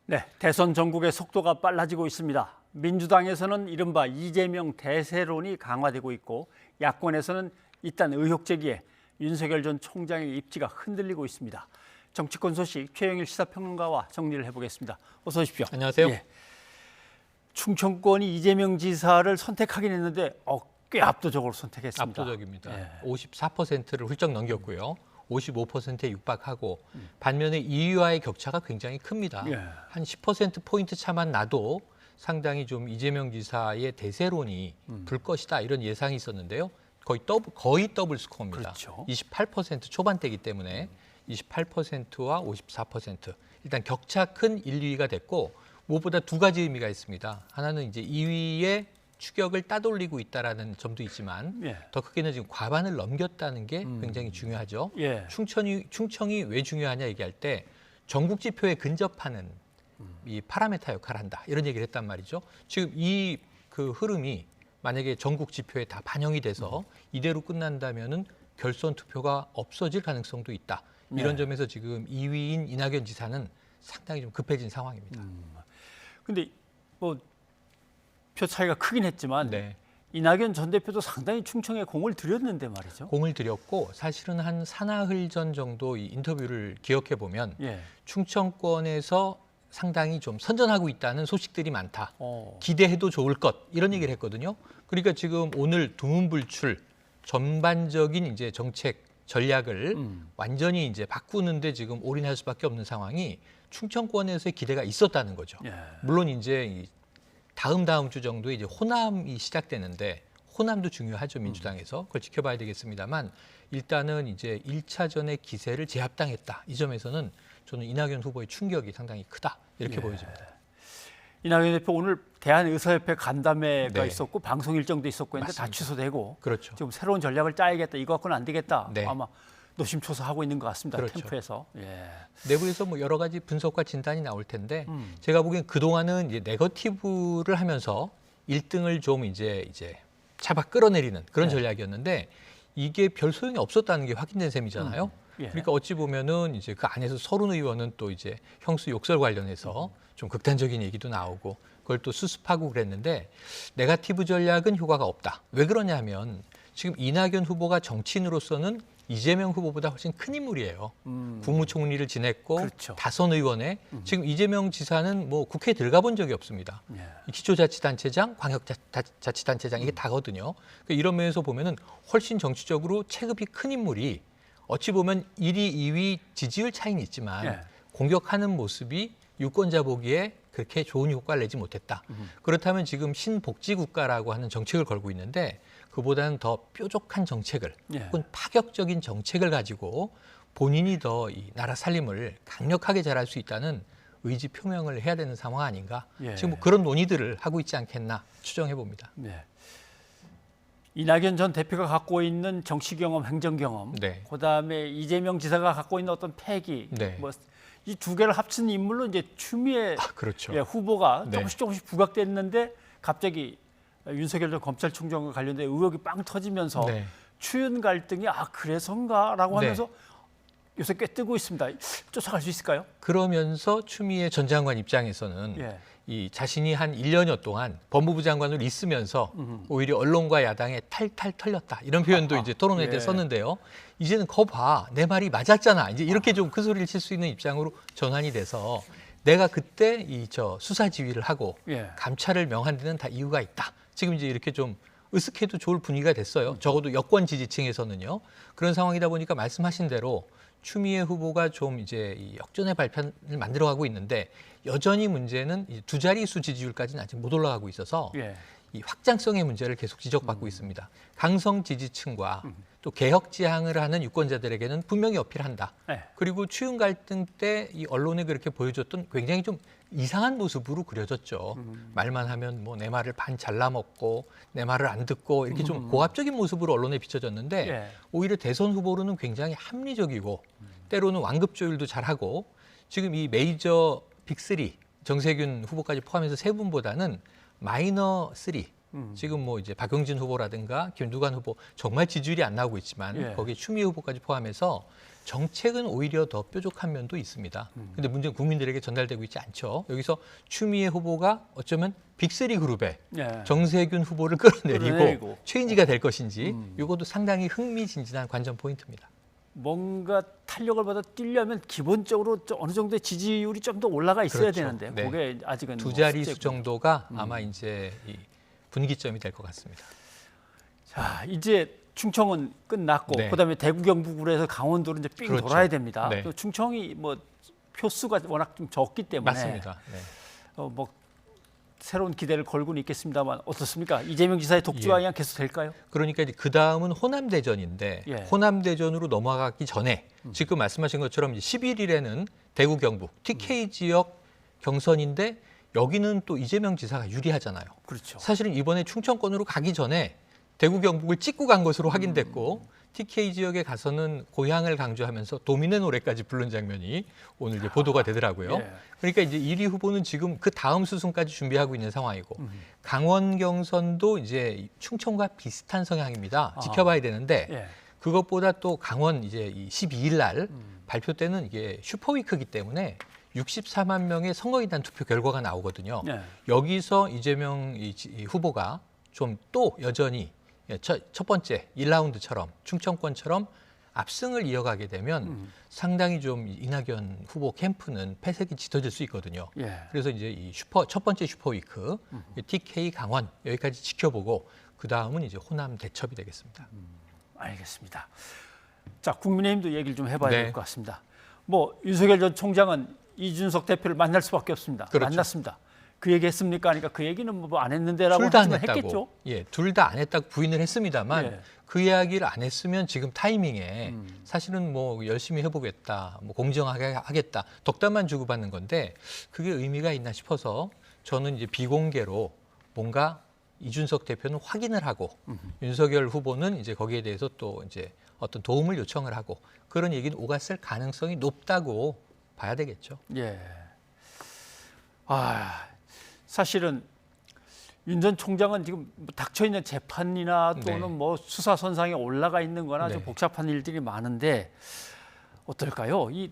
네, 대선 전국의 속도가 빨라지고 있습니다. 민주당에서는 이른바 이재명 대세론이 강화되고 있고 야권에서는 일단 의혹 제기에 윤석열 전 총장의 입지가 흔들리고 있습니다. 정치권 소식 최영일 시사평론가와 정리를 해보겠습니다. 어서 오십시오. 안녕하세요. 예. 충청권이 이재명 지사를 선택하긴 했는데 꽤 압도적으로 선택했습니다. 압도적입니다. 예. 54%를 훌쩍 넘겼고요. 55%에 육박하고 반면에 2위와의 격차가 굉장히 큽니다. 예. 한 10%포인트 차만 나도 상당히 좀 이재명 지사의 대세론이 불 것이다 이런 예상이 있었는데요. 거의 더블 스코어입니다. 그렇죠. 28% 초반대이기 때문에 28%와 54% 일단 격차 큰 1, 2위가 됐고 무엇보다 두 가지 의미가 있습니다. 하나는 이제 2위의 추격을 따돌리고 있다라는 점도 있지만 예. 더 크게는 지금 과반을 넘겼다는 게 굉장히 중요하죠. 예. 충청이 왜 중요하냐 얘기할 때 전국 지표에 근접하는 이 파라메타 역할을 한다 이런 얘기를 했단 말이죠. 지금 이 그 흐름이 만약에 전국 지표에 다 반영이 돼서 이대로 끝난다면은 결선 투표가 없어질 가능성도 있다. 이런 네. 점에서 지금 2위인 이낙연 지사는 상당히 좀 급해진 상황입니다. 근데 뭐 표 차이가 크긴 했지만 네. 이낙연 전 대표도 상당히 충청에 공을 들였는데 말이죠. 공을 들였고 사실은 한 사나흘 전 정도 이 인터뷰를 기억해 보면 예. 충청권에서 상당히 좀 선전하고 있다는 소식들이 많다. 어. 기대해도 좋을 것 이런 얘기를 했거든요. 그러니까 지금 오늘 두문불출 전반적인 이제 정책 전략을 완전히 이제 바꾸는데 지금 올인할 수밖에 없는 상황이 충청권에서의 기대가 있었다는 거죠. 예. 물론 이제 이 다음 주 정도에 이제 호남이 시작되는데 호남도 중요하죠. 민주당에서 그걸 지켜봐야 되겠습니다만 일단은 이제 1차전의 기세를 제압당했다. 이 점에서는 저는 이낙연 후보의 충격이 상당히 크다 이렇게 보여집니다. 이낙연 대표 오늘 대한의사협회 간담회가 네. 있었고 방송 일정도 있었고 했는데 다 맞습니다. 취소되고 그렇죠. 지금 새로운 전략을 짜야겠다. 이거 갖고는 안 되겠다. 네. 아마 노심초사하고 있는 것 같습니다. 그렇죠. 캠프에서. 예. 내부에서 뭐 여러 가지 분석과 진단이 나올 텐데 제가 보기엔 그동안은 이제 네거티브를 하면서 1등을 좀 이제 잡아 끌어내리는 그런 네. 전략이었는데 이게 별 소용이 없었다는 게 확인된 셈이잖아요. 예. 그러니까 어찌 보면은 이제 그 안에서 서른 의원은 또 이제 형수 욕설 관련해서 좀 극단적인 얘기도 나오고 그걸 또 수습하고 그랬는데 네거티브 전략은 효과가 없다. 왜 그러냐 하면 지금 이낙연 후보가 정치인으로서는 이재명 후보보다 훨씬 큰 인물이에요. 국무총리를 지냈고 그렇죠. 다선 의원에 지금 이재명 지사는 뭐 국회에 들어가 본 적이 없습니다. 예. 기초자치단체장, 광역자치단체장 이게 다거든요. 그러니까 이런 면에서 보면은 훨씬 정치적으로 체급이 큰 인물이 어찌 보면 1위, 2위 지지율 차이는 있지만 예. 공격하는 모습이 유권자 보기에 그렇게 좋은 효과를 내지 못했다. 그렇다면 지금 신복지국가라고 하는 정책을 걸고 있는데 그보다는 더 뾰족한 정책을 예. 혹은 파격적인 정책을 가지고 본인이 더 이 나라 살림을 강력하게 잘할 수 있다는 의지 표명을 해야 되는 상황 아닌가. 예. 지금 뭐 그런 논의들을 하고 있지 않겠나 추정해 봅니다. 네. 이낙연 전 대표가 갖고 있는 정치 경험, 행정 경험, 네. 그다음에 이재명 지사가 갖고 있는 어떤 패기, 네. 뭐 이 두 개를 합친 인물로 이제 추미애 그렇죠. 예, 후보가 네. 조금씩 부각됐는데 갑자기 윤석열 전 검찰총장과 관련된 의혹이 빵 터지면서 네. 추윤 갈등이 그래서인가라고 네. 하면서 요새 꽤 뜨고 있습니다. 쫓아갈 수 있을까요? 그러면서 추미애 전 장관 입장에서는 예. 이 자신이 한 1년여 동안 법무부 장관으로 있으면서 오히려 언론과 야당에 탈탈 털렸다. 이런 표현도 이제 토론회 때 예. 썼는데요. 이제는 거 봐. 내 말이 맞았잖아. 이제 이렇게 좀 큰 소리를 칠 수 있는 입장으로 전환이 돼서 내가 그때 수사 지휘를 하고 예. 감찰을 명한 데는 다 이유가 있다. 지금 이제 이렇게 좀 으쓱해도 좋을 분위기가 됐어요. 적어도 여권 지지층에서는요. 그런 상황이다 보니까 말씀하신 대로 추미애 후보가 좀 이제 이 역전의 발판을 만들어가고 있는데 여전히 문제는 이 두 자릿수 지지율까지는 아직 못 올라가고 있어서 예. 이 확장성의 문제를 계속 지적받고 있습니다. 강성 지지층과 또 개혁 지향을 하는 유권자들에게는 분명히 어필한다. 네. 그리고 추윤 갈등 때 이 언론에 그렇게 보여줬던 굉장히 좀 이상한 모습으로 그려졌죠. 말만 하면 뭐 내 말을 반 잘라먹고 내 말을 안 듣고 이렇게 좀 고압적인 모습으로 언론에 비춰졌는데 예. 오히려 대선 후보로는 굉장히 합리적이고 때로는 완급 조율도 잘하고 지금 이 메이저 빅3 정세균 후보까지 포함해서 세 분보다는 마이너 3 지금 뭐 이제 박용진 후보라든가 김두관 후보 정말 지지율이 안 나오고 있지만 예. 거기에 추미애 후보까지 포함해서 정책은 오히려 더 뾰족한 면도 있습니다. 근데 문제는 국민들에게 전달되고 있지 않죠. 여기서 추미애 후보가 어쩌면 빅3 그룹에 예. 정세균 후보를 끌어내리고 끌어내리고. 최인지가 될 것인지 이것도 상당히 흥미진진한 관전 포인트입니다. 뭔가 탄력을 받아 뛰려면 기본적으로 어느 정도의 지지율이 좀 더 올라가 있어야 그렇죠. 되는데 네. 그게 아직은 두 뭐 자릿수 숙제고. 정도가 아마 이제 이 분기점이 될 것 같습니다. 자, 이제 충청은 끝났고 네. 그다음에 대구 경북으로 해서 강원도로 이제 삥 그렇죠. 돌아야 됩니다. 네. 또 충청이 뭐 표수가 워낙 좀 적기 때문에 맞습니다. 네. 뭐 새로운 기대를 걸고는 있겠습니다만 어떻습니까? 이재명 지사의 독주왕이 계속 될까요? 그러니까 이제 그 다음은 호남 대전인데 예. 호남 대전으로 넘어가기 전에 지금 말씀하신 것처럼 이제 11일에는 대구 경북 TK 지역 경선인데 여기는 또 이재명 지사가 유리하잖아요. 그렇죠. 사실은 이번에 충청권으로 가기 전에 대구 경북을 찍고 간 것으로 확인됐고 TK 지역에 가서는 고향을 강조하면서 도민의 노래까지 부른 장면이 오늘 이제 보도가 되더라고요. 예. 그러니까 이제 1위 후보는 지금 그 다음 수순까지 준비하고 있는 상황이고 강원 경선도 이제 충청과 비슷한 성향입니다. 지켜봐야 되는데 예. 그것보다 또 강원 이제 이 12일 날 발표 때는 이게 슈퍼위크이기 때문에 64만 명의 선거인단 투표 결과가 나오거든요. 예. 여기서 이재명 이 후보가 좀 또 여전히 첫 번째 1라운드처럼 충청권처럼 압승을 이어가게 되면 상당히 좀 이낙연 후보 캠프는 패색이 짙어질 수 있거든요. 예. 그래서 이제 이 첫 번째 슈퍼위크 TK 강원 여기까지 지켜보고 그 다음은 이제 호남 대첩이 되겠습니다. 알겠습니다. 자, 국민의힘도 얘기를 좀 해봐야 네. 될 것 같습니다. 뭐 윤석열 전 총장은 이준석 대표를 만날 수밖에 없습니다. 그렇죠. 만났습니다. 그 얘기 했습니까? 그러니까 그 얘기는 뭐 안 했는데라고 둘 다 안 하지만 했다고. 했겠죠. 예, 둘 다 안 했다고 부인을 했습니다만 예. 그 이야기를 안 했으면 지금 타이밍에 사실은 뭐 열심히 해보겠다, 뭐 공정하게 하겠다, 덕담만 주고받는 건데 그게 의미가 있나 싶어서 저는 이제 비공개로 뭔가 이준석 대표는 확인을 하고 윤석열 후보는 이제 거기에 대해서 또 이제 어떤 도움을 요청을 하고 그런 얘기는 오갔을 가능성이 높다고 봐야 되겠죠. 예. 아, 사실은 윤 전 총장은 지금 닥쳐 있는 재판이나 또는 네. 뭐 수사 선상에 올라가 있는 거나 좀 네. 복잡한 일들이 많은데 어떨까요? 이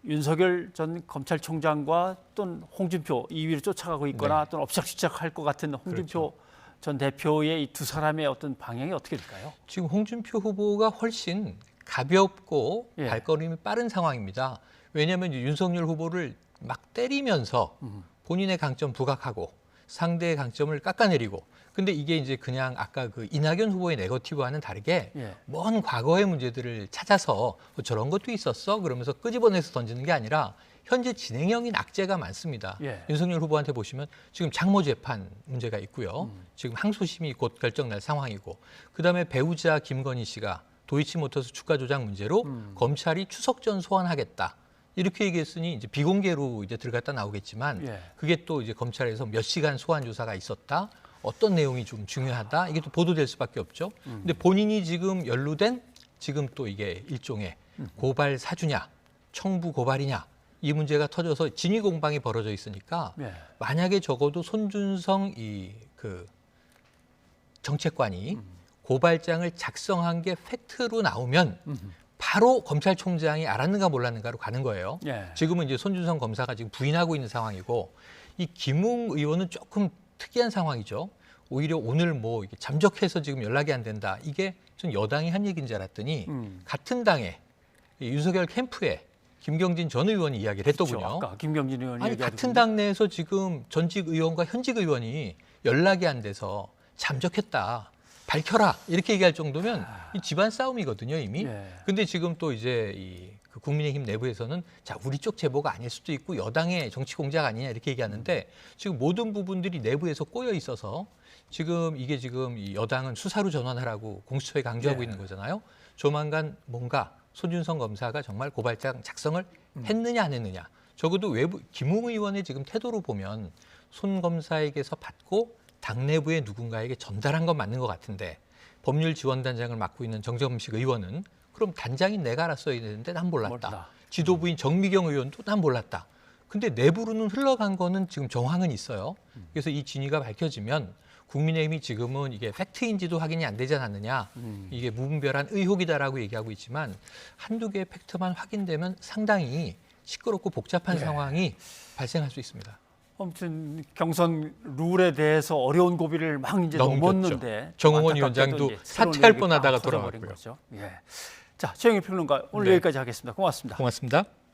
윤석열 전 검찰총장과 또는 홍준표 2위를 쫓아가고 있거나 네. 또는 엎착뒤착할 것 같은 홍준표 전 대표의 이 두 사람의 어떤 방향이 어떻게 될까요? 지금 홍준표 후보가 훨씬 가볍고 예. 발걸음이 빠른 상황입니다. 왜냐하면 이제 윤석열 후보를 막 때리면서 본인의 강점 부각하고 상대의 강점을 깎아내리고 근데 이게 이제 그냥 아까 그 이낙연 후보의 네거티브와는 다르게 예. 먼 과거의 문제들을 찾아서 저런 것도 있었어 그러면서 끄집어내서 던지는 게 아니라 현재 진행형인 악재가 많습니다. 예. 윤석열 후보한테 보시면 지금 장모 재판 문제가 있고요. 지금 항소심이 곧 결정날 상황이고 그다음에 배우자 김건희 씨가 도이치모터스 주가 조작 문제로 검찰이 추석 전 소환하겠다. 이렇게 얘기했으니 이제 비공개로 이제 들어갔다 나오겠지만 예. 그게 또 이제 검찰에서 몇 시간 소환 조사가 있었다. 어떤 내용이 좀 중요하다. 이게 또 보도될 수밖에 없죠. 근데 본인이 지금 연루된 지금 또 이게 일종의 고발 사주냐, 청부 고발이냐 이 문제가 터져서 진위 공방이 벌어져 있으니까 예. 만약에 적어도 손준성 이 그 정책관이 고발장을 작성한 게 팩트로 나오면 바로 검찰총장이 알았는가 몰랐는가로 가는 거예요. 예. 지금은 이제 손준성 검사가 지금 부인하고 있는 상황이고 이 김웅 의원은 조금 특이한 상황이죠. 오히려 오늘 뭐 이게 잠적해서 지금 연락이 안 된다. 이게 전 여당이 한 얘기인 줄 알았더니 같은 당에 이 윤석열 캠프에 김경진 전 의원이 이야기를 했더군요. 그렇죠. 아까 김경진 의원이 아니 얘기하던 같은 당내에서 지금 전직 의원과 현직 의원이 연락이 안 돼서 잠적했다. 밝혀라 이렇게 얘기할 정도면 이 집안 싸움이거든요 이미. 예. 근데 지금 또 이제 그 국민의힘 내부에서는 자 우리 쪽 제보가 아닐 수도 있고 여당의 정치 공작 아니냐 이렇게 얘기하는데 지금 모든 부분들이 내부에서 꼬여 있어서 지금 이게 지금 이 여당은 수사로 전환하라고 공수처에 강조하고 예. 있는 거잖아요. 조만간 뭔가 손준성 검사가 정말 고발장 작성을 했느냐 안 했느냐. 적어도 외부 김웅 의원의 지금 태도로 보면 손 검사에게서 받고 당 내부의 누군가에게 전달한 건 맞는 것 같은데 법률지원단장을 맡고 있는 정정식 의원은 그럼 단장인 내가 알았어야 되는데 난 몰랐다. 몰라. 지도부인 정미경 의원도 난 몰랐다. 근데 내부로는 흘러간 거는 지금 정황은 있어요. 그래서 이 진위가 밝혀지면 국민의힘이 지금은 이게 팩트인지도 확인이 안 되지 않았느냐. 이게 무분별한 의혹이다라고 얘기하고 있지만 한두 개의 팩트만 확인되면 상당히 시끄럽고 복잡한 상황이 발생할 수 있습니다. 아무튼 경선 룰에 대해서 어려운 고비를 막 이제 넘겼죠. 넘었는데 정홍원 안타깝게도 위원장도 이제 새로운 사퇴할 일이 뻔하다가 막 터져버린 돌아왔고요. 거죠. 예. 자, 최영일 평론가 오늘 네. 여기까지 하겠습니다. 고맙습니다. 고맙습니다.